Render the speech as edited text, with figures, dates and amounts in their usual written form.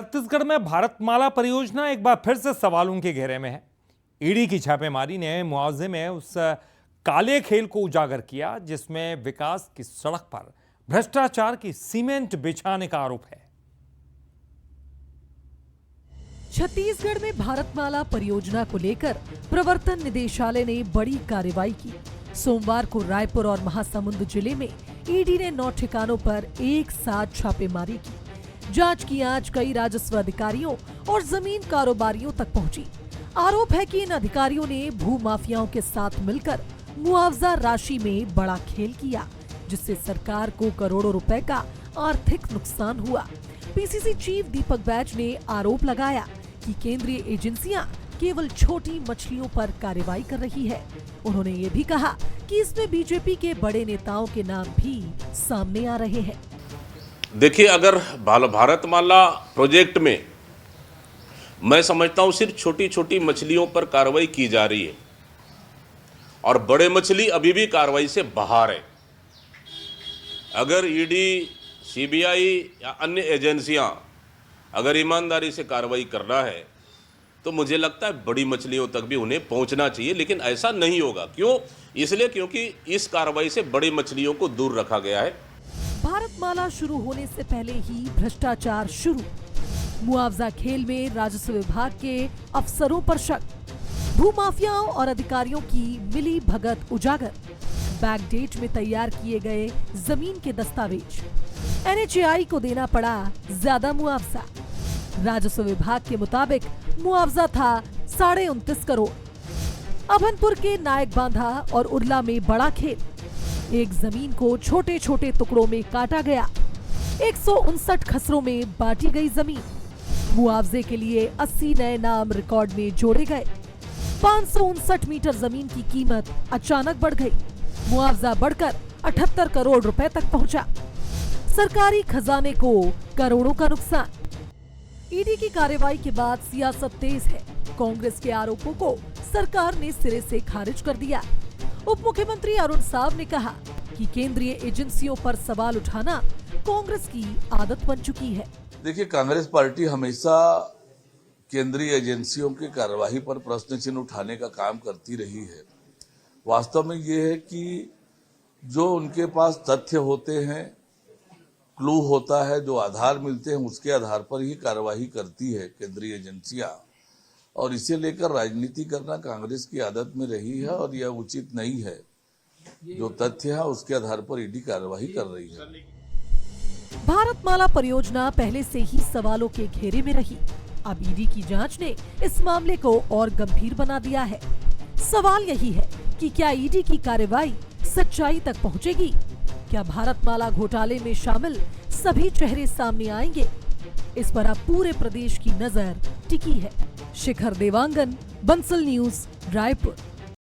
छत्तीसगढ़ में भारतमाला परियोजना एक बार फिर से सवालों के घेरे में है। ईडी की छापेमारी ने मुआवजे में उस काले खेल को उजागर किया जिसमें विकास की सड़क पर भ्रष्टाचार की सीमेंट बिछाने का आरोप है। छत्तीसगढ़ में भारतमाला परियोजना को लेकर प्रवर्तन निदेशालय ने बड़ी कार्रवाई की। सोमवार को रायपुर और महासमुंद जिले में ईडी ने 9 ठिकानों पर एक साथ छापेमारी की। जांच की आंच कई राजस्व अधिकारियों और जमीन कारोबारियों तक पहुंची। आरोप है कि इन अधिकारियों ने भू माफियाओं के साथ मिलकर मुआवजा राशि में बड़ा खेल किया, जिससे सरकार को करोड़ों रुपए का आर्थिक नुकसान हुआ। पीसीसी चीफ दीपक बैज ने आरोप लगाया कि केंद्रीय एजेंसियां केवल छोटी मछलियों पर कार्रवाई कर रही है। उन्होंने ये भी कहा कि इसमें बीजेपी के बड़े नेताओं के नाम भी सामने आ रहे हैं। देखिए, अगर भारतमाला प्रोजेक्ट में मैं समझता हूं सिर्फ छोटी छोटी मछलियों पर कार्रवाई की जा रही है और बड़े मछली अभी भी कार्रवाई से बाहर है। अगर ईडी, सीबीआई या अन्य एजेंसियां अगर ईमानदारी से कार्रवाई करना है तो मुझे लगता है बड़ी मछलियों तक भी उन्हें पहुंचना चाहिए, लेकिन ऐसा नहीं होगा। क्यों? इसलिए क्योंकि इस कार्रवाई से बड़ी मछलियों को दूर रखा गया है। भारतमाला शुरू होने से पहले ही भ्रष्टाचार शुरू। मुआवजा खेल में राजस्व विभाग के अफसरों पर शक, भूमाफियाओं और अधिकारियों की मिली भगत उजागर, बैकडेट में तैयार किए गए जमीन के दस्तावेज, एनएचएआई को देना पड़ा ज्यादा मुआवजा। राजस्व विभाग के मुताबिक मुआवजा था 29.5 करोड़। अभनपुर के नायक बांधा और उरला में बड़ा खेल। एक जमीन को छोटे छोटे टुकड़ों में काटा गया। 159 खसरों में बांटी गई जमीन। मुआवजे के लिए 80 नए नाम रिकॉर्ड में जोड़े गए। 559 मीटर जमीन की कीमत अचानक बढ़ गई। मुआवजा बढ़कर 78 करोड़ रुपए तक पहुंचा। सरकारी खजाने को करोड़ों का नुकसान। ईडी की कार्रवाई के बाद सियासत तेज है। कांग्रेस के आरोपों को सरकार ने सिरे से खारिज कर दिया। उप मुख्यमंत्री अरुण साव ने कहा कि केंद्रीय एजेंसियों पर सवाल उठाना कांग्रेस की आदत बन चुकी है। देखिए, कांग्रेस पार्टी हमेशा केंद्रीय एजेंसियों की कार्यवाही पर प्रश्न चिन्ह उठाने का काम करती रही है। वास्तव में ये है कि जो उनके पास तथ्य होते हैं, क्लू होता है, जो आधार मिलते हैं, उसके आधार पर ही कार्यवाही करती है केंद्रीय एजेंसियां। और इसे लेकर राजनीति करना कांग्रेस की आदत में रही है और यह उचित नहीं है। जो तथ्य है उसके आधार पर ईडी कार्यवाही कर रही है। भारतमाला परियोजना पहले से ही सवालों के घेरे में रही। अब ईडी की जांच ने इस मामले को और गंभीर बना दिया है। सवाल यही है कि क्या ईडी की कार्रवाई सच्चाई तक पहुंचेगी? क्या भारतमाला घोटाले में शामिल सभी चेहरे सामने आएंगे? इस पर अब पूरे प्रदेश की नजर टिकी है। शिखर देवांगन, बंसल न्यूज, रायपुर।